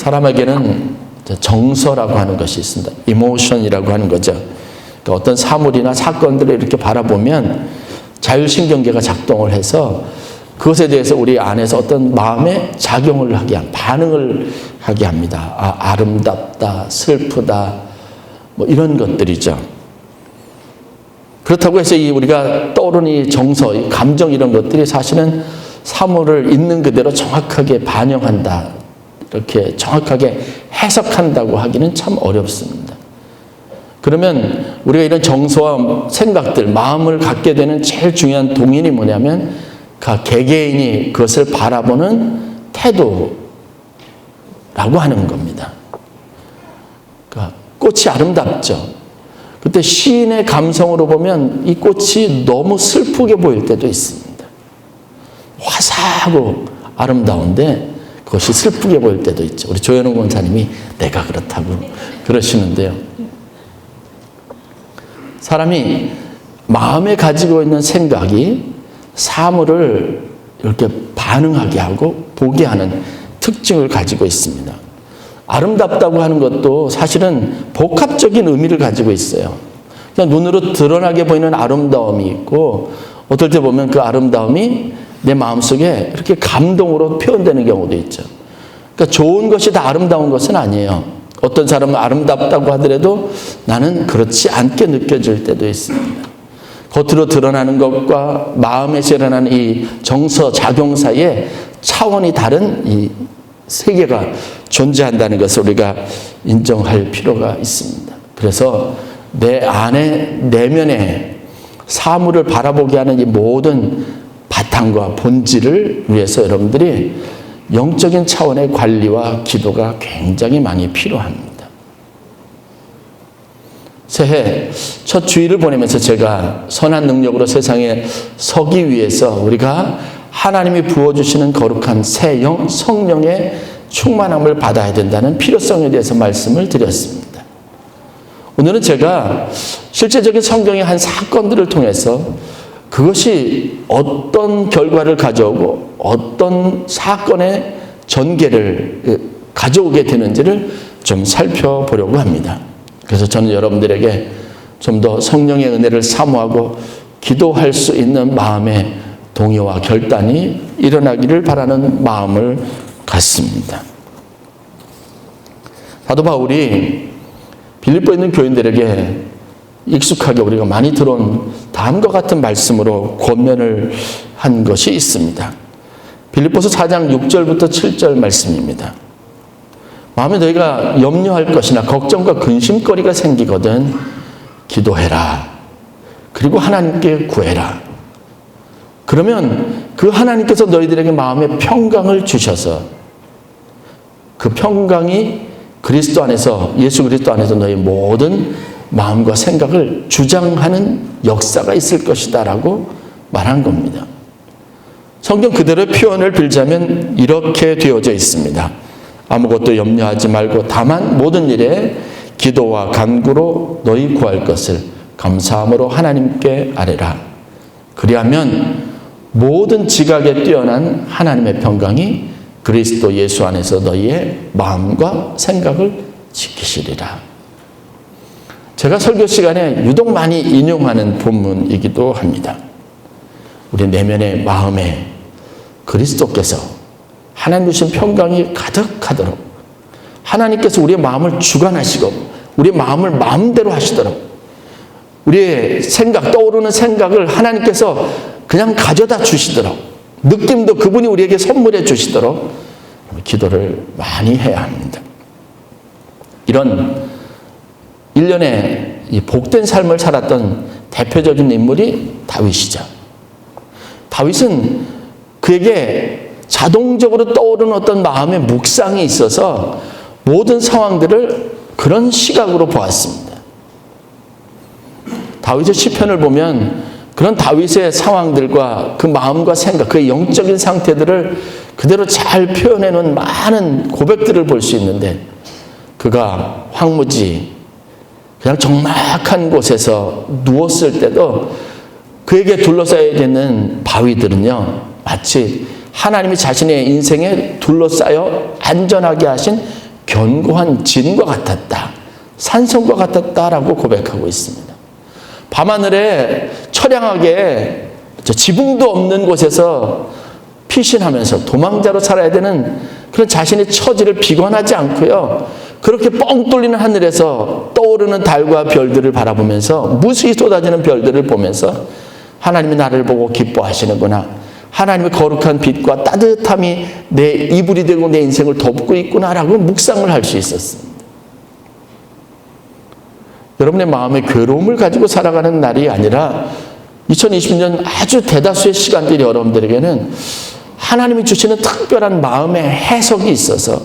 사람에게는 정서라고 하는 것이 있습니다. 이모션이라고 하는 거죠. 그러니까 어떤 사물이나 사건들을 이렇게 바라보면 자율신경계가 작동을 해서 그것에 대해서 우리 안에서 어떤 마음의 작용을 하게 합니다. 반응을 하게 합니다. 아름답다, 슬프다, 뭐 이런 것들이죠. 그렇다고 해서 우리가 떠오르는 이 정서, 이 감정 이런 것들이 사실은 사물을 있는 그대로 정확하게 반영한다, 이렇게 정확하게 해석한다고 하기는 참 어렵습니다. 그러면 우리가 이런 정서와 생각들, 마음을 갖게 되는 제일 중요한 동인이 뭐냐면 그 개개인이 그것을 바라보는 태도라고 하는 겁니다. 그러니까 꽃이 아름답죠. 그때 시인의 감성으로 보면 이 꽃이 너무 슬프게 보일 때도 있습니다. 화사하고 아름다운데 그것이 슬프게 보일 때도 있죠. 우리 조현웅 권사님이 내가 그렇다고 그러시는데요. 사람이 마음에 가지고 있는 생각이 사물을 이렇게 반응하게 하고 보게 하는 특징을 가지고 있습니다. 아름답다고 하는 것도 사실은 복합적인 의미를 가지고 있어요. 그냥 눈으로 드러나게 보이는 아름다움이 있고 어떨 때 보면 그 아름다움이 내 마음속에 이렇게 감동으로 표현되는 경우도 있죠. 그러니까 좋은 것이 다 아름다운 것은 아니에요. 어떤 사람은 아름답다고 하더라도 나는 그렇지 않게 느껴질 때도 있습니다. 겉으로 드러나는 것과 마음에서 일어나는 이 정서 작용 사이에 차원이 다른 이 세계가 존재한다는 것을 우리가 인정할 필요가 있습니다. 그래서 내 안에, 내면에 사물을 바라보게 하는 이 모든 바탕과 본질을 위해서 여러분들이 영적인 차원의 관리와 기도가 굉장히 많이 필요합니다. 새해 첫 주일을 보내면서 제가 선한 능력으로 세상에 서기 위해서 우리가 하나님이 부어주시는 거룩한 새 영, 성령의 충만함을 받아야 된다는 필요성에 대해서 말씀을 드렸습니다. 오늘은 제가 실제적인 성경의 한 사건들을 통해서 그것이 어떤 결과를 가져오고 어떤 사건의 전개를 가져오게 되는지를 좀 살펴보려고 합니다. 그래서 저는 여러분들에게 좀 더 성령의 은혜를 사모하고 기도할 수 있는 마음의 동요와 결단이 일어나기를 바라는 마음을 갖습니다. 사도 바울이 빌립보에 있는 교인들에게 익숙하게 우리가 많이 들어온 다음과 같은 말씀으로 권면을 한 것이 있습니다. 빌립보서 4장 6절부터 7절 말씀입니다. 마음에 너희가 염려할 것이나 걱정과 근심거리가 생기거든 기도해라. 그리고 하나님께 구해라. 그러면 그 하나님께서 너희들에게 마음의 평강을 주셔서 그 평강이 그리스도 안에서, 예수 그리스도 안에서 너희 모든 마음과 생각을 주장하는 역사가 있을 것이다 라고 말한 겁니다. 성경 그대로의 표현을 빌자면 이렇게 되어져 있습니다. 아무것도 염려하지 말고 다만 모든 일에 기도와 간구로 너희 구할 것을 감사함으로 하나님께 아뢰라. 그리하면 모든 지각에 뛰어난 하나님의 평강이 그리스도 예수 안에서 너희의 마음과 생각을 지키시리라. 제가 설교 시간에 유독 많이 인용하는 본문이기도 합니다. 우리 내면의 마음에 그리스도께서 하나님 주신 평강이 가득하도록 하나님께서 우리의 마음을 주관하시고 우리의 마음을 마음대로 하시도록 우리의 생각, 떠오르는 생각을 하나님께서 그냥 가져다 주시도록 느낌도 그분이 우리에게 선물해 주시도록 기도를 많이 해야 합니다. 이런 일련의 이 복된 삶을 살았던 대표적인 인물이 다윗이죠. 다윗은 그에게 자동적으로 떠오르는 어떤 마음의 묵상이 있어서 모든 상황들을 그런 시각으로 보았습니다. 다윗의 시편을 보면 그런 다윗의 상황들과 그 마음과 생각, 그의 영적인 상태들을 그대로 잘 표현해 놓은 많은 고백들을 볼 수 있는데 그가 황무지, 그냥 적막한 곳에서 누웠을 때도 그에게 둘러싸여 있는 바위들은요, 마치 하나님이 자신의 인생에 둘러싸여 안전하게 하신 견고한 진과 같았다. 산성과 같았다라고 고백하고 있습니다. 밤하늘에 처량하게 지붕도 없는 곳에서 피신하면서 도망자로 살아야 되는 그런 자신의 처지를 비관하지 않고요. 그렇게 뻥 뚫리는 하늘에서 떠오르는 달과 별들을 바라보면서 무수히 쏟아지는 별들을 보면서 하나님이 나를 보고 기뻐하시는구나. 하나님의 거룩한 빛과 따뜻함이 내 이불이 되고 내 인생을 덮고 있구나라고 묵상을 할 수 있었습니다. 여러분의 마음에 괴로움을 가지고 살아가는 날이 아니라 2020년 아주 대다수의 시간들이 여러분들에게는 하나님이 주시는 특별한 마음의 해석이 있어서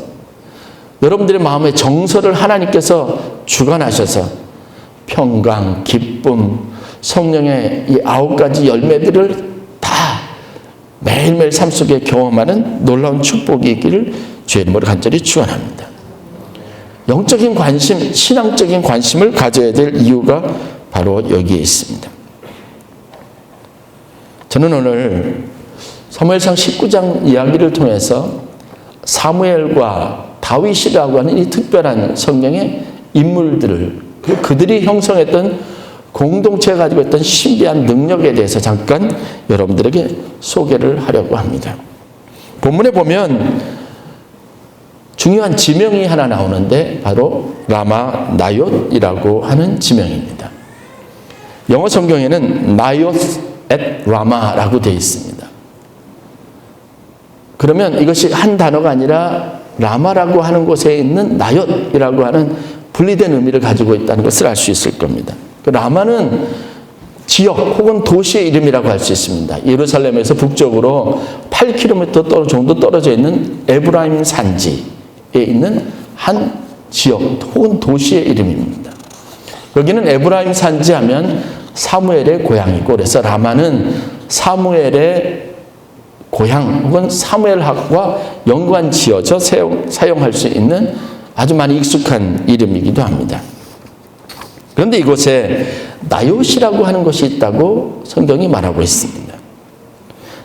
여러분들의 마음의 정서를 하나님께서 주관하셔서 평강, 기쁨, 성령의 이 9가지 열매들을 다 매일매일 삶 속에 경험하는 놀라운 축복이 있기를 주의 이름으로 간절히 축원합니다. 영적인 관심, 신앙적인 관심을 가져야 될 이유가 바로 여기에 있습니다. 저는 오늘 사무엘상 19장 이야기를 통해서 사무엘과 다윗이라고 하는 이 특별한 성경의 인물들을 그리고 그들이 형성했던 공동체가 가지고 있던 신비한 능력에 대해서 잠깐 여러분들에게 소개를 하려고 합니다. 본문에 보면 중요한 지명이 하나 나오는데 바로 라마 나옅이라고 하는 지명입니다. 영어 성경에는 나옅 앳 라마라고 되어 있습니다. 그러면 이것이 한 단어가 아니라 라마라고 하는 곳에 있는 나옅이라고 하는 분리된 의미를 가지고 있다는 것을 알 수 있을 겁니다. 라마는 지역 혹은 도시의 이름이라고 할 수 있습니다. 예루살렘에서 북쪽으로 8km 정도 떨어져 있는 에브라임 산지에 있는 한 지역 혹은 도시의 이름입니다. 여기는 에브라임 산지 하면 사무엘의 고향이고 그래서 라마는 사무엘의 고향 혹은 사무엘학과 연관 지어져 사용할 수 있는 아주 많이 익숙한 이름이기도 합니다. 그런데 이곳에 나옅이라고 하는 것이 있다고 성경이 말하고 있습니다.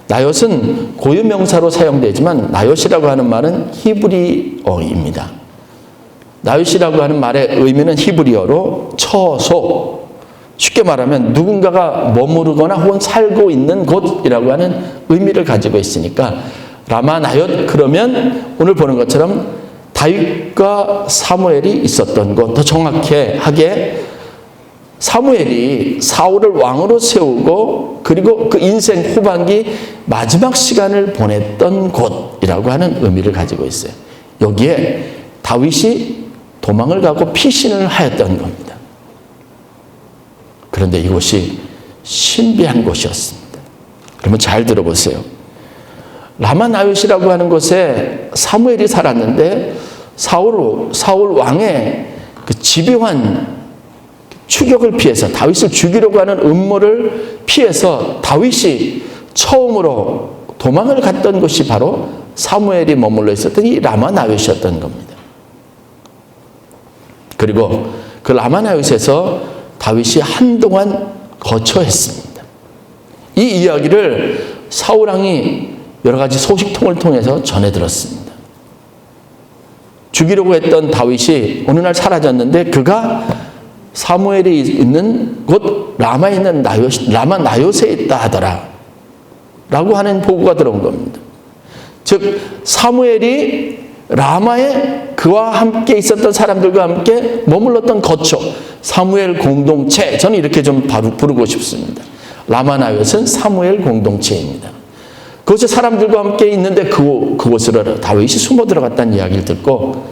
나옅은 고유명사로 사용되지만 나옅이라고 하는 말은 히브리어입니다. 나옅이라고 하는 말의 의미는 히브리어로 처소, 쉽게 말하면 누군가가 머무르거나 혹은 살고 있는 곳이라고 하는 의미를 가지고 있으니까 라마 나옅 그러면 오늘 보는 것처럼 다윗과 사무엘이 있었던 곳, 더 정확하게 사무엘이 사울을 왕으로 세우고 그리고 그 인생 후반기 마지막 시간을 보냈던 곳이라고 하는 의미를 가지고 있어요. 여기에 다윗이 도망을 가고 피신을 하였던 겁니다. 그런데 이곳이 신비한 곳이었습니다. 그러면 잘 들어보세요. 라마 나옅이라고 하는 곳에 사무엘이 살았는데 사울 왕의 그 집요한 추격을 피해서 다윗을 죽이려고 하는 음모를 피해서 다윗이 처음으로 도망을 갔던 곳이 바로 사무엘이 머물러 있었던 이 라마 나옅이었던 겁니다. 그리고 그 라마 나옅에서 다윗이 한동안 거처했습니다. 이 이야기를 사울 왕이 여러 가지 소식통을 통해서 전해 들었습니다. 죽이려고 했던 다윗이 어느 날 사라졌는데 그가 사무엘이 있는 곳 라마에 있는 라마 나옅에 있다 하더라 라고 하는 보고가 들어온 겁니다. 즉 사무엘이 라마에 그와 함께 있었던 사람들과 함께 머물렀던 거처 사무엘 공동체, 저는 이렇게 좀 부르고 싶습니다. 라마 나옅은 사무엘 공동체입니다. 그곳에 사람들과 함께 있는데 그곳으로 다윗이 숨어 들어갔다는 이야기를 듣고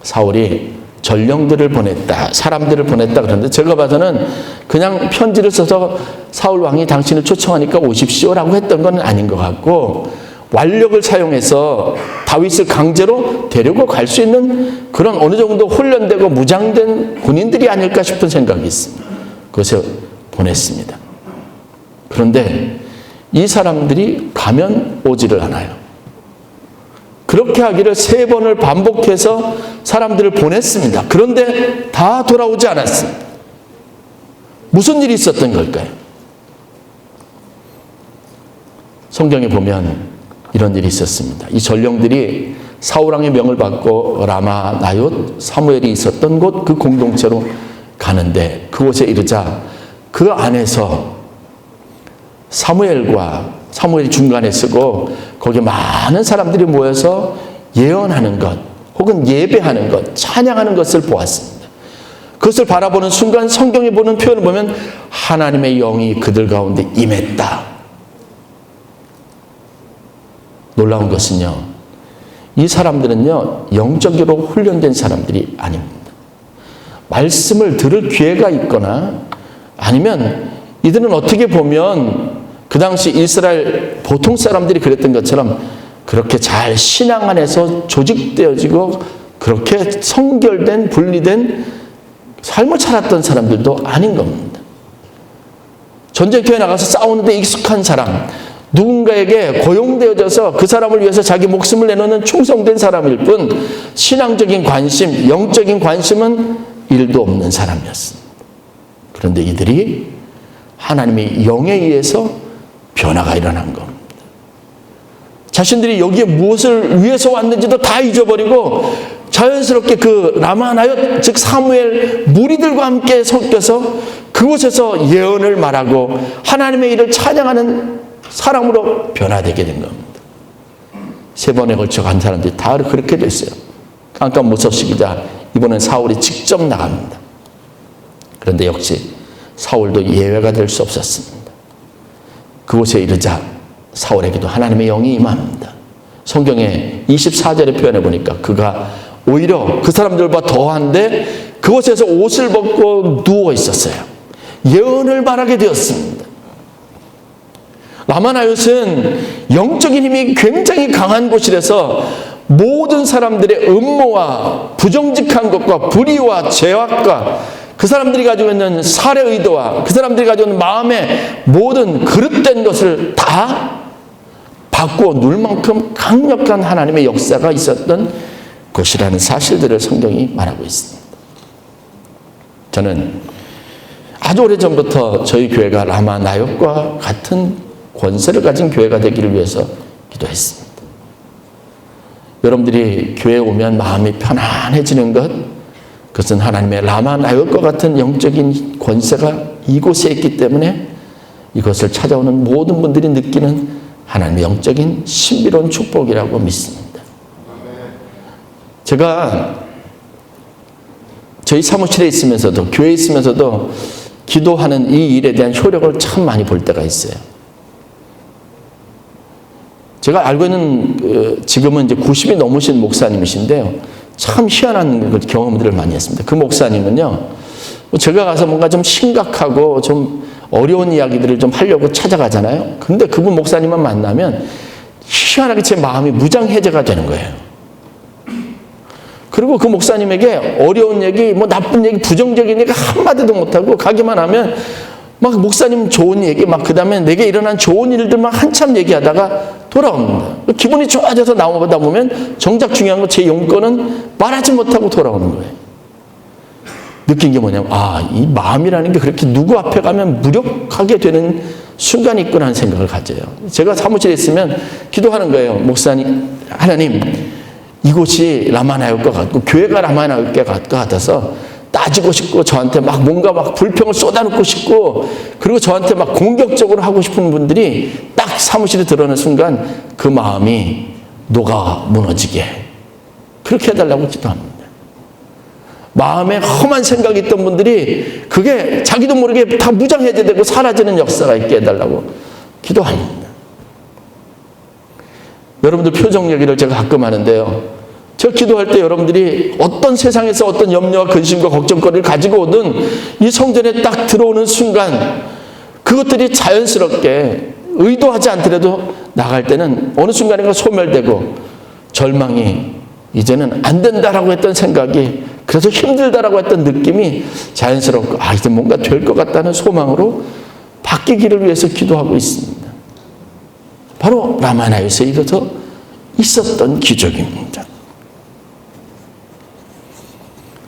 사울이 전령들을 보냈다, 사람들을 보냈다 그러는데 제가 봐서는 그냥 편지를 써서 사울 왕이 당신을 초청하니까 오십시오라고 했던 건 아닌 것 같고 완력을 사용해서 다윗을 강제로 데리고 갈 수 있는 그런 어느 정도 훈련되고 무장된 군인들이 아닐까 싶은 생각이 있습니다. 그것을 보냈습니다. 그런데 이 사람들이 가면 오지를 않아요. 그렇게 하기를 3번을 반복해서 사람들을 보냈습니다. 그런데 다 돌아오지 않았습니다. 무슨 일이 있었던 걸까요? 성경에 보면 이런 일이 있었습니다. 이 전령들이 사울왕의 명을 받고 라마 나얏 사무엘이 있었던 곳 그 공동체로 가는데 그곳에 이르자 그 안에서 사무엘이 중간에 서고 거기에 많은 사람들이 모여서 예언하는 것 혹은 예배하는 것, 찬양하는 것을 보았습니다. 그것을 바라보는 순간 성경에 보는 표현을 보면 하나님의 영이 그들 가운데 임했다. 놀라운 것은요, 이 사람들은요 영적으로 훈련된 사람들이 아닙니다. 말씀을 들을 기회가 있거나 아니면 이들은 어떻게 보면 그 당시 이스라엘 보통 사람들이 그랬던 것처럼 그렇게 잘 신앙 안에서 조직되어지고 그렇게 성결된 분리된 삶을 살았던 사람들도 아닌 겁니다. 전쟁터에 나가서 싸우는데 익숙한 사람, 누군가에게 고용되어져서 그 사람을 위해서 자기 목숨을 내놓는 충성된 사람일 뿐 신앙적인 관심, 영적인 관심은 1도 없는 사람이었습니다. 그런데 이들이 하나님의 영에 의해서 변화가 일어난 겁니다. 자신들이 여기에 무엇을 위해서 왔는지도 다 잊어버리고 자연스럽게 그 라마 나얏 즉 사무엘 무리들과 함께 섞여서 그곳에서 예언을 말하고 하나님의 일을 찬양하는 사람으로 변화되게 된 겁니다. 3번에 걸쳐 간 사람들이 다 그렇게 됐어요. 깜깜무소식이자 이번엔 사울이 직접 나갑니다. 그런데 역시 사울도 예외가 될 수 없었습니다. 그곳에 이르자 사울에게도 하나님의 영이 임합니다. 성경에 24절의 표현해 보니까 그가 오히려 그 사람들보다 더한데 그곳에서 옷을 벗고 누워 있었어요. 예언을 말하게 되었습니다. 라마 나얏은 영적인 힘이 굉장히 강한 곳이라서 모든 사람들의 음모와 부정직한 것과 불의와 죄악과 그 사람들이 가지고 있는 살해 의도와 그 사람들이 가지고 있는 마음의 모든 그릇된 것을 다 바꾸어 놓을 만큼 강력한 하나님의 역사가 있었던 곳이라는 사실들을 성경이 말하고 있습니다. 저는 아주 오래전부터 저희 교회가 라마 나얏과 같은 권세를 가진 교회가 되기를 위해서 기도했습니다. 여러분들이 교회에 오면 마음이 편안해지는 것, 그것은 하나님의 라마 나얏과 같은 영적인 권세가 이곳에 있기 때문에 이것을 찾아오는 모든 분들이 느끼는 하나님의 영적인 신비로운 축복이라고 믿습니다. 제가 저희 사무실에 있으면서도 교회에 있으면서도 기도하는 이 일에 대한 효력을 참 많이 볼 때가 있어요. 제가 알고 있는 지금은 이제 90이 넘으신 목사님이신데요. 참 희한한 경험들을 많이 했습니다. 그 목사님은요, 제가 가서 뭔가 좀 심각하고 좀 어려운 이야기들을 좀 하려고 찾아가잖아요. 근데 그분 목사님만 만나면 희한하게 제 마음이 무장해제가 되는 거예요. 그리고 그 목사님에게 어려운 얘기, 뭐 나쁜 얘기, 부정적인 얘기 한마디도 못하고 가기만 하면 막 목사님 좋은 얘기, 막 그 다음에 내게 일어난 좋은 일들만 한참 얘기하다가 돌아옵니다. 기분이 좋아져서 나오다 보면 정작 중요한 건 제 용건은 말하지 못하고 돌아오는 거예요. 느낀 게 뭐냐면, 이 마음이라는 게 그렇게 누구 앞에 가면 무력하게 되는 순간이 있구나 하는 생각을 가져요. 제가 사무실에 있으면 기도하는 거예요. 목사님, 하나님, 이곳이 라마 나얏과 같고 교회가 라마 나얏과 같아서 따지고 싶고 저한테 막 뭔가 막 불평을 쏟아놓고 싶고 그리고 저한테 막 공격적으로 하고 싶은 분들이 딱 사무실에 들어오는 순간 그 마음이 녹아 무너지게 그렇게 해달라고 기도합니다. 마음에 험한 생각이 있던 분들이 그게 자기도 모르게 다 무장해제되고 사라지는 역사가 있게 해달라고 기도합니다. 여러분들 표정 얘기를 제가 가끔 하는데요. 제가 기도할 때 여러분들이 어떤 세상에서 어떤 염려와 근심과 걱정거리를 가지고 오든 이 성전에 딱 들어오는 순간 그것들이 자연스럽게 의도하지 않더라도 나갈 때는 어느 순간인가 소멸되고 절망이 이제는 안 된다라고 했던 생각이 그래서 힘들다라고 했던 느낌이 자연스럽고 이제 뭔가 될 것 같다는 소망으로 바뀌기를 위해서 기도하고 있습니다. 바로 라마 나얏에 이르러 있었던 기적입니다.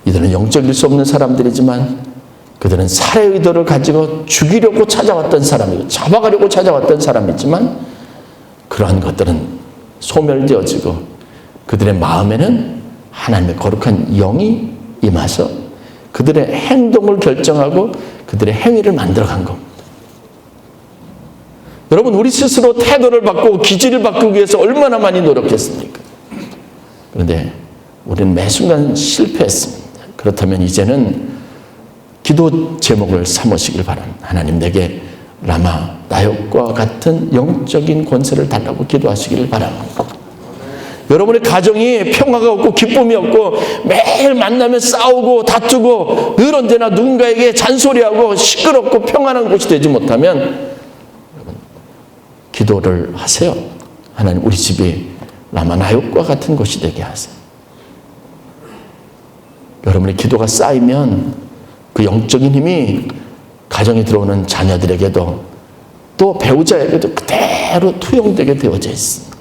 이들은 영적일 수 없는 사람들이지만 그들은 살해 의도를 가지고 죽이려고 찾아왔던 사람이고 잡아가려고 찾아왔던 사람이지만 그러한 것들은 소멸되어지고 그들의 마음에는 하나님의 거룩한 영이 임하서 그들의 행동을 결정하고 그들의 행위를 만들어간 겁니다. 여러분, 우리 스스로 태도를 바꾸고 기질을 바꾸기 위해서 얼마나 많이 노력했습니까? 그런데 우리는 매 순간 실패했습니다. 그렇다면 이제는 기도 제목을 삼으시길 바랍니다. 하나님, 내게 라마 나역과 같은 영적인 권세를 달라고 기도하시기를 바랍니다. 여러분의 가정이 평화가 없고 기쁨이 없고 매일 만나면 싸우고 다투고 늘 언제나 누군가에게 잔소리하고 시끄럽고 평안한 곳이 되지 못하면 여러분, 기도를 하세요. 하나님, 우리 집이 라마 나역과 같은 곳이 되게 하세요. 여러분의 기도가 쌓이면 그 영적인 힘이 가정에 들어오는 자녀들에게도 또 배우자에게도 그대로 투영되게 되어져 있습니다.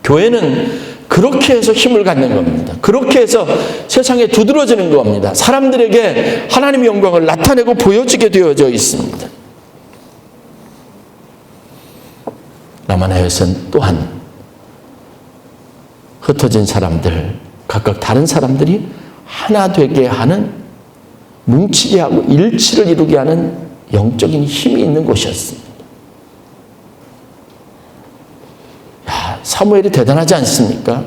교회는 그렇게 해서 힘을 갖는 겁니다. 그렇게 해서 세상에 두드러지는 겁니다. 사람들에게 하나님의 영광을 나타내고 보여지게 되어져 있습니다. 라마나요에서는 또한 흩어진 사람들, 각각 다른 사람들이 하나 되게 하는, 뭉치게 하고 일치를 이루게 하는 영적인 힘이 있는 곳이었습니다. 사무엘이 대단하지 않습니까?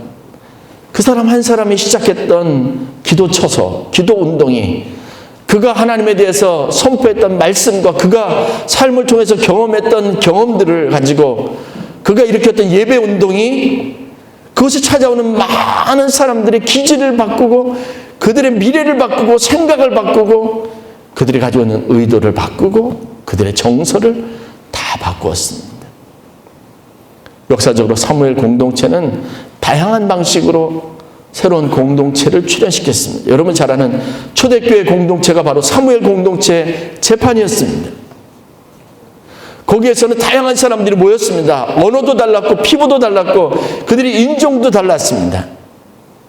그 사람 한 사람이 시작했던 기도 처소, 기도 운동이 그가 하나님에 대해서 선포했던 말씀과 그가 삶을 통해서 경험했던 경험들을 가지고 그가 일으켰던 예배 운동이 그것이 찾아오는 많은 사람들의 기질을 바꾸고 그들의 미래를 바꾸고 생각을 바꾸고 그들이 가지고 있는 의도를 바꾸고 그들의 정서를 다 바꾸었습니다. 역사적으로 사무엘 공동체는 다양한 방식으로 새로운 공동체를 출현시켰습니다. 여러분 잘 아는 초대교회 공동체가 바로 사무엘 공동체 재판이었습니다. 거기에서는 다양한 사람들이 모였습니다. 언어도 달랐고 피부도 달랐고 그들이 인종도 달랐습니다.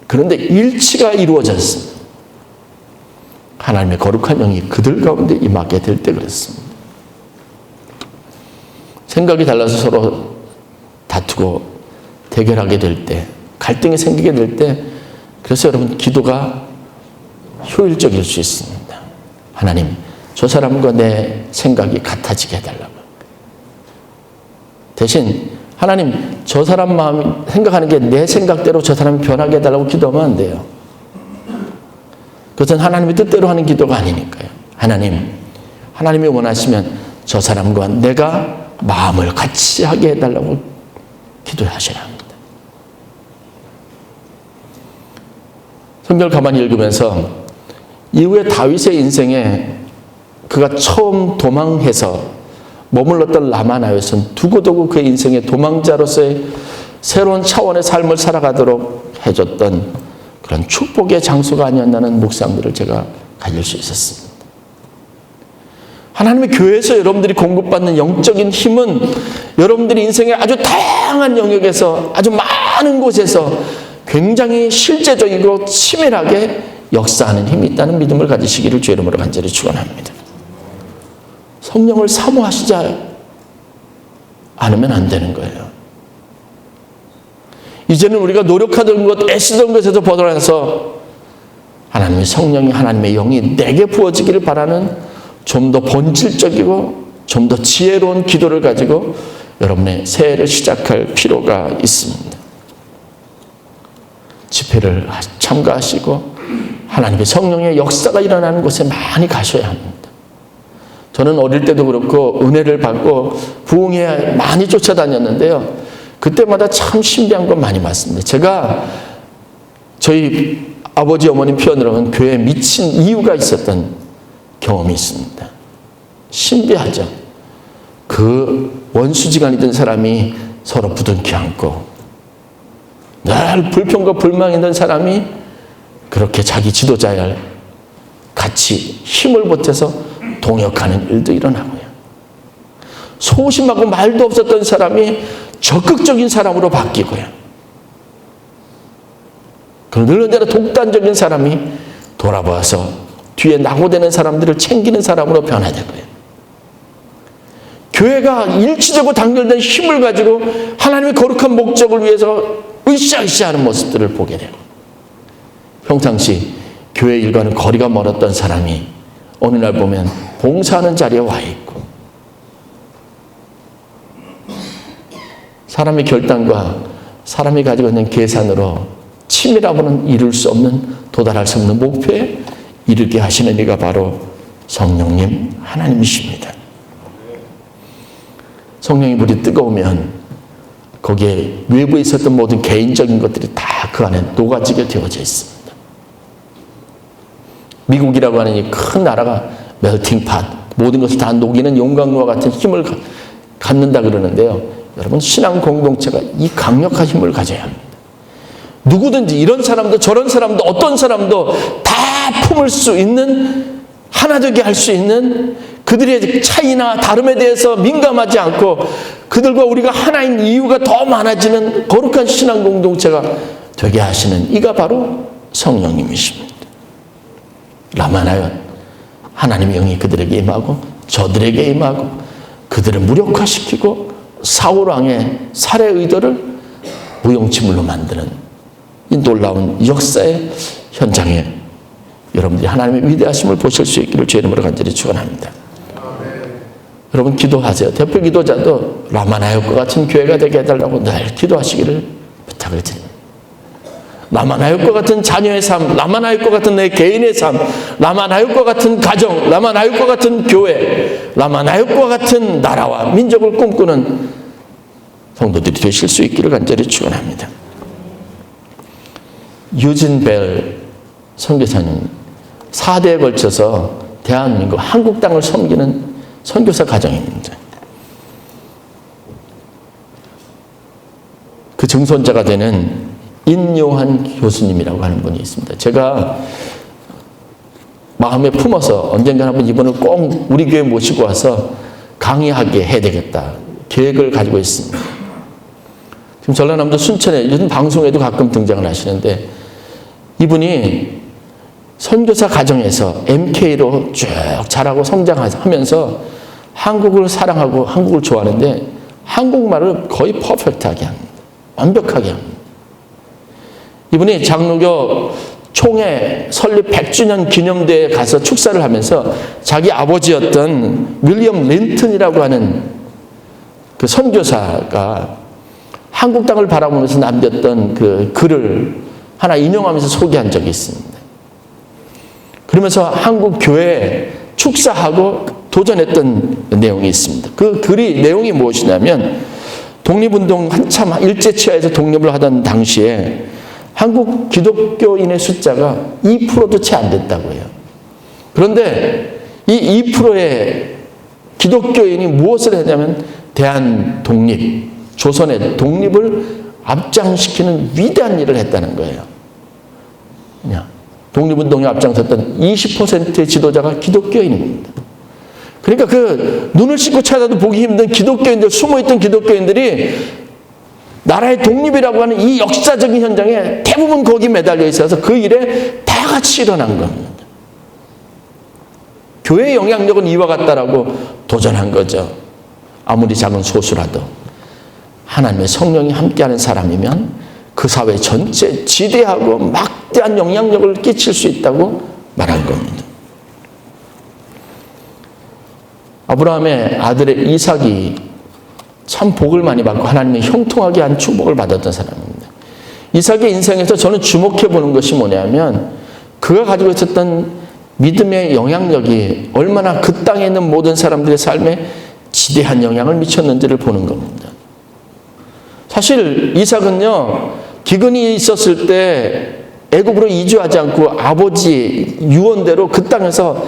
그런데 일치가 이루어졌습니다. 하나님의 거룩한 영이 그들 가운데 임하게 될 때 그랬습니다. 생각이 달라서 서로 다투고 대결하게 될 때, 갈등이 생기게 될 때, 그래서 여러분 기도가 효율적일 수 있습니다. 하나님, 저 사람과 내 생각이 같아지게 해달라고. 대신 하나님, 저 사람 마음 생각하는 게 내 생각대로 저 사람이 변하게 해달라고 기도하면 안 돼요. 그것은 하나님의 뜻대로 하는 기도가 아니니까요. 하나님, 하나님이 원하시면 저 사람과 내가 마음을 같이 하게 해달라고 기도하셔야 합니다. 성경을 가만히 읽으면서 이후에 다윗의 인생에 그가 처음 도망해서 머물렀던 라마나요에서는 두고두고 그의 인생의 도망자로서의 새로운 차원의 삶을 살아가도록 해줬던 그런 축복의 장소가 아니었나는 묵상들을 제가 가질 수 있었습니다. 하나님의 교회에서 여러분들이 공급받는 영적인 힘은 여러분들이 인생의 아주 다양한 영역에서 아주 많은 곳에서 굉장히 실제적이고 치밀하게 역사하는 힘이 있다는 믿음을 가지시기를 주의 이름으로 간절히 축원합니다. 성령을 사모하시지 않으면 안 되는 거예요. 이제는 우리가 노력하던 것, 애쓰던 것에서 벗어나서 하나님의 성령이, 하나님의 영이 내게 부어지기를 바라는 좀 더 본질적이고 좀 더 지혜로운 기도를 가지고 여러분의 새해를 시작할 필요가 있습니다. 집회를 참가하시고 하나님의 성령의 역사가 일어나는 곳에 많이 가셔야 합니다. 저는 어릴 때도 그렇고 은혜를 받고 부흥회에 많이 쫓아다녔는데요. 그때마다 참 신비한 건 많이 봤습니다. 제가 저희 아버지 어머님 표현으로 하면 교회에 미친 이유가 있었던 경험이 있습니다. 신비하죠. 그 원수지간이던 사람이 서로 부둥켜 안고 늘 불평과 불만이던 사람이 그렇게 자기 지도자에 같이 힘을 보태서 동역하는 일도 일어나고요. 소심하고 말도 없었던 사람이 적극적인 사람으로 바뀌고요. 그리고 늘 언제나 독단적인 사람이 돌아봐서 뒤에 낙오되는 사람들을 챙기는 사람으로 변화되고요. 교회가 일치적으로 단결된 힘을 가지고 하나님의 거룩한 목적을 위해서 으쌰으쌰 하는 모습들을 보게 돼요. 평상시 교회 일과는 거리가 멀었던 사람이 어느 날 보면 봉사하는 자리에 와 있고, 사람의 결단과 사람이 가지고 있는 계산으로 치밀하고는 이룰 수 없는, 도달할 수 없는 목표에 이르게 하시는 이가 바로 성령님 하나님이십니다. 성령의 불이 뜨거우면 거기에 외부에 있었던 모든 개인적인 것들이 다 그 안에 녹아지게 되어져 있습니다. 미국이라고 하는 이 큰 나라가 멜팅팟, 모든 것을 다 녹이는 용광로와 같은 힘을 갖는다 그러는데요. 여러분, 신앙 공동체가 이 강력한 힘을 가져야 합니다. 누구든지 이런 사람도 저런 사람도 어떤 사람도 다 품을 수 있는, 하나 되게 할 수 있는, 그들의 차이나 다름에 대해서 민감하지 않고 그들과 우리가 하나인 이유가 더 많아지는 거룩한 신앙 공동체가 되게 하시는 이가 바로 성령님이십니다. 라마나요, 하나님의 영이 그들에게 임하고 저들에게 임하고 그들을 무력화시키고 사울 왕의 살해 의도를 무용지물로 만드는 이 놀라운 역사의 현장에 여러분들이 하나님의 위대하심을 보실 수 있기를 주의 이름으로 간절히 축원합니다. 여러분, 기도하세요. 대표 기도자도 라마나요과 같은 교회가 되게 해달라고 늘 기도하시기를 부탁을 드립니다. 라마나요과 같은 자녀의 삶, 라마나요과 같은 내 개인의 삶, 라마나요과 같은 가정, 라마나요과 같은 교회, 라마나요과 같은 나라와 민족을 꿈꾸는 성도들이 되실 수 있기를 간절히 축원합니다. 유진 벨 선교사님, 4대에 걸쳐서 대한민국 한국 땅을 섬기는 선교사 가정입니다. 그 증손자가 되는 인요한 교수님이라고 하는 분이 있습니다. 제가 마음에 품어서 언젠가 한번 이분을 꼭 우리 교회에 모시고 와서 강의하게 해야 되겠다 계획을 가지고 있습니다. 지금 전라남도 순천에 요즘 방송에도 가끔 등장을 하시는데, 이분이 선교사 가정에서 MK로 쭉 자라고 성장하면서 한국을 사랑하고 한국을 좋아하는데 한국말을 거의 퍼펙트하게 합니다. 완벽하게 합니다. 이분이 장로교 총회 설립 100주년 기념대회에 가서 축사를 하면서 자기 아버지였던 윌리엄 린튼이라고 하는 그 선교사가 한국 땅을 바라보면서 남겼던 그 글을 하나 인용하면서 소개한 적이 있습니다. 그러면서 한국 교회에 축사하고 도전했던 내용이 있습니다. 그 글이 내용이 무엇이냐면, 독립운동 한참 일제치하에서 독립을 하던 당시에 한국 기독교인의 숫자가 2%도 채 안 됐다고 해요. 그런데 이 2%의 기독교인이 무엇을 했냐면 대한 독립, 조선의 독립을 앞장시키는 위대한 일을 했다는 거예요. 독립운동에 앞장섰던 20%의 지도자가 기독교인입니다. 그러니까 그 눈을 씻고 찾아도 보기 힘든 기독교인들, 숨어있던 기독교인들이 나라의 독립이라고 하는 이 역사적인 현장에 대부분 거기 매달려 있어서 그 일에 다 같이 일어난 겁니다. 교회의 영향력은 이와 같다라고 도전한 거죠. 아무리 작은 소수라도 하나님의 성령이 함께하는 사람이면 그 사회 전체에 지대하고 막대한 영향력을 끼칠 수 있다고 말한 겁니다. 아브라함의 아들의 이삭이 참 복을 많이 받고 하나님의 형통하게 한 축복을 받았던 사람입니다. 이삭의 인생에서 저는 주목해 보는 것이 뭐냐면, 그가 가지고 있었던 믿음의 영향력이 얼마나 그 땅에 있는 모든 사람들의 삶에 지대한 영향을 미쳤는지를 보는 겁니다. 사실 이삭은요, 기근이 있었을 때 애굽으로 이주하지 않고 아버지 유언대로 그 땅에서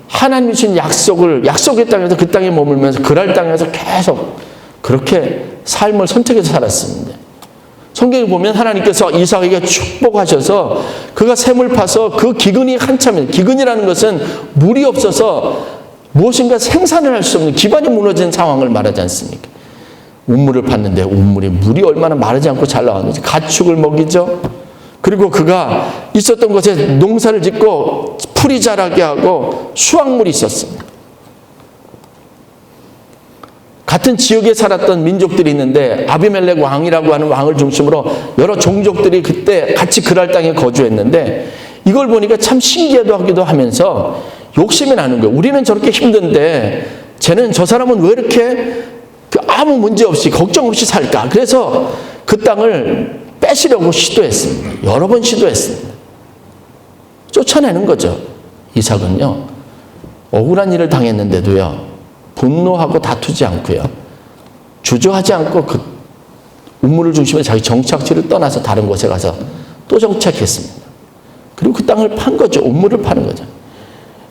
하나님이 주신 약속의 땅에서 그 땅에 머물면서 그랄 땅에서 계속 그렇게 삶을 선택해서 살았습니다. 성경에 보면 하나님께서 이삭에게 축복하셔서 그가 샘을 파서 그 기근이 한참에, 기근이라는 것은 물이 없어서 무엇인가 생산을 할 수 없는 기반이 무너진 상황을 말하지 않습니까? 우물을 팠는데 물이 얼마나 마르지 않고 잘 나왔는지 가축을 먹이죠. 그리고 그가 있었던 곳에 농사를 짓고 풀이 자라게 하고 수확물이 있었습니다. 같은 지역에 살았던 민족들이 있는데 아비멜렉 왕이라고 하는 왕을 중심으로 여러 종족들이 그때 같이 그랄 땅에 거주했는데 이걸 보니까 참 신기하기도 하면서 욕심이 나는 거예요. 우리는 저렇게 힘든데 저 사람은 왜 이렇게 아무 문제 없이 걱정 없이 살까? 그래서 그 땅을 뺏으려고 시도했습니다. 여러 번 시도했습니다. 쫓아내는 거죠. 이삭은요, 억울한 일을 당했는데도요, 분노하고 다투지 않고요, 주저하지 않고 그 우물을 중심으로 자기 정착지를 떠나서 다른 곳에 가서 또 정착했습니다. 그리고 그 땅을 판 거죠. 우물을 파는 거죠.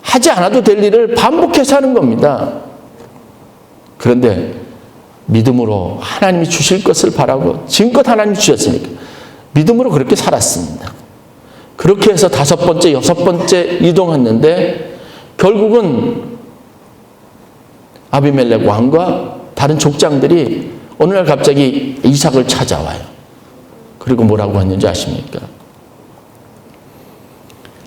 하지 않아도 될 일을 반복해서 하는 겁니다. 그런데 믿음으로 하나님이 주실 것을 바라고 지금껏 하나님이 주셨으니까 믿음으로 그렇게 살았습니다. 그렇게 해서 5번째, 6번째 이동했는데 결국은 아비멜렉 왕과 다른 족장들이 어느 날 갑자기 이삭을 찾아와요. 그리고 뭐라고 했는지 아십니까?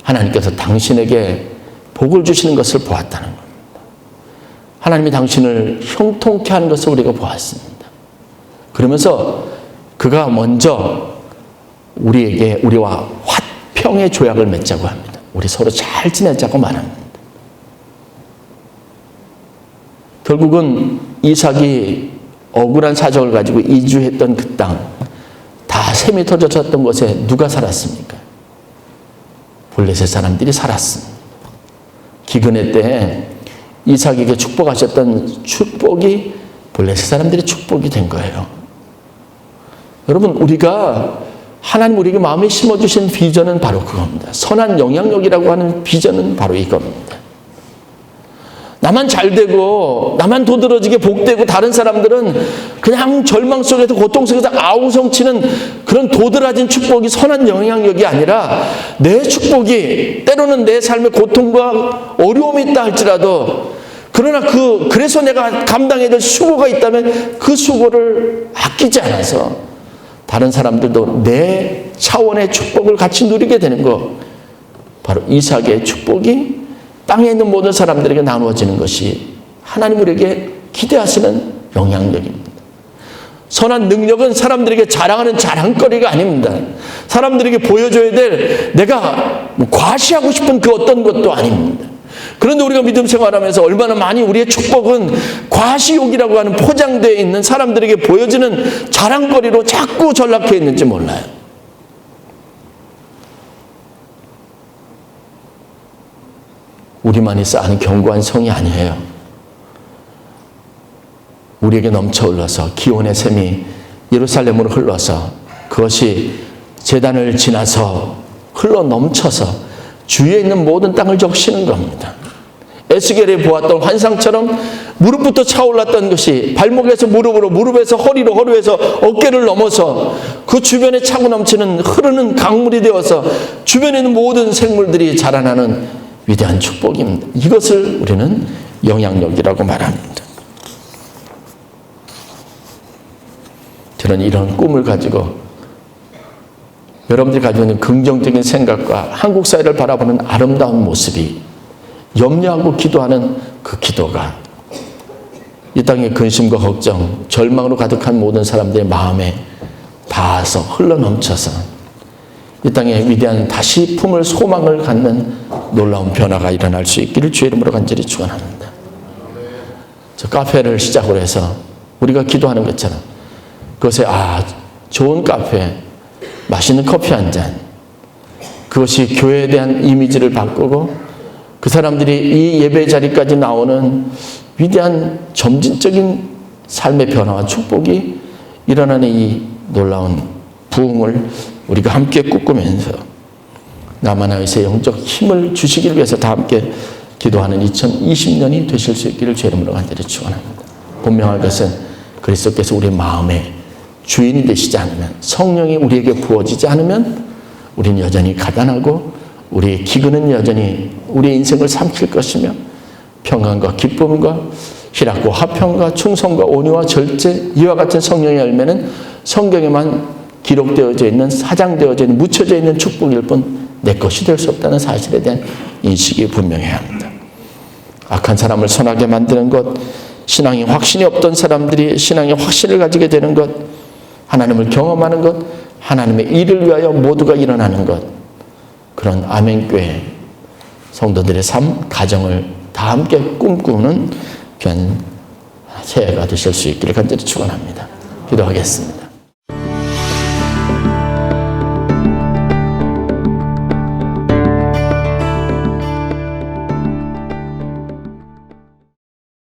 하나님께서 당신에게 복을 주시는 것을 보았다는 겁니다. 하나님이 당신을 형통케 하는 것을 우리가 보았습니다. 그러면서 그가 먼저 우리와 화평의 조약을 맺자고 합니다. 우리 서로 잘 지내자고 말합니다. 결국은 이삭이 억울한 사정을 가지고 이주했던 그 땅, 다 샘이 터졌던 곳에 누가 살았습니까? 블레셋 사람들이 살았습니다. 기근의 때에 이삭에게 축복하셨던 축복이 블레셋 사람들의 축복이 된 거예요. 여러분, 하나님 우리에게 마음에 심어주신 비전은 바로 그겁니다. 선한 영향력이라고 하는 비전은 바로 이겁니다. 나만 잘되고 나만 도드러지게 복되고 다른 사람들은 그냥 절망 속에서 고통 속에서 아우성치는 그런 도드라진 축복이 선한 영향력이 아니라 내 축복이 때로는 내 삶에 고통과 어려움이 있다 할지라도 그러나 그래서 내가 감당해야 될 수고가 있다면 그 수고를 아끼지 않아서 다른 사람들도 내 차원의 축복을 같이 누리게 되는 거, 바로 이삭의 축복이 땅에 있는 모든 사람들에게 나누어지는 것이 하나님 우리에게 기대하시는 영향력입니다. 선한 능력은 사람들에게 자랑하는 자랑거리가 아닙니다. 사람들에게 보여줘야 될 내가 과시하고 싶은 그 어떤 것도 아닙니다. 그런데 우리가 믿음 생활하면서 얼마나 많이 우리의 축복은 과시욕이라고 하는 포장되어 있는 사람들에게 보여지는 자랑거리로 자꾸 전락해 있는지 몰라요. 우리만이 쌓은 견고한 성이 아니에요. 우리에게 넘쳐 흘러서 기온의 샘이 예루살렘으로 흘러서 그것이 제단을 지나서 흘러 넘쳐서 주위에 있는 모든 땅을 적시는 겁니다. 에스겔이 보았던 환상처럼 무릎부터 차올랐던 것이 발목에서 무릎으로, 무릎에서 허리로, 허리에서 어깨를 넘어서 그 주변에 차고 넘치는 흐르는 강물이 되어서 주변에 있는 모든 생물들이 자라나는 위대한 축복입니다. 이것을 우리는 영향력이라고 말합니다. 저는 이런 꿈을 가지고 여러분들이 가지고 있는 긍정적인 생각과 한국 사회를 바라보는 아름다운 모습이 염려하고 기도하는 그 기도가 이 땅의 근심과 걱정, 절망으로 가득한 모든 사람들의 마음에 닿아서 흘러넘쳐서 이 땅에 위대한 다시 품을 소망을 갖는 놀라운 변화가 일어날 수 있기를 주의 이름으로 간절히 축원합니다. 저 카페를 시작으로 해서 우리가 기도하는 것처럼 그것에 좋은 카페, 맛있는 커피 한 잔, 그것이 교회에 대한 이미지를 바꾸고 그 사람들이 이 예배 자리까지 나오는 위대한 점진적인 삶의 변화와 축복이 일어나는 이 놀라운 부흥을 우리가 함께 꿈꾸면서 남아나의의 영적 힘을 주시기 위해서 다 함께 기도하는 2020년이 되실 수 있기를 주의 이름으로 간절히 축원합니다. 분명한 것은 그리스도께서 우리 마음에 주인이 되시지 않으면, 성령이 우리에게 부어지지 않으면 우리는 여전히 가난하고 우리의 기근은 여전히 우리의 인생을 삼킬 것이며 평안과 기쁨과 희락과 화평과 충성과 온유와 절제, 이와 같은 성령의 열매는 성경에만 기록되어져 있는, 사장되어져 있는, 묻혀져 있는 축복일 뿐 내 것이 될 수 없다는 사실에 대한 인식이 분명해야 합니다. 악한 사람을 선하게 만드는 것, 신앙이 확신이 없던 사람들이 신앙의 확신을 가지게 되는 것, 하나님을 경험하는 것, 하나님의 일을 위하여 모두가 일어나는 것, 그런 아멘교회 성도들의 삶, 가정을 다 함께 꿈꾸는 귀한 새해가 되실 수 있기를 간절히 축원합니다. 기도하겠습니다.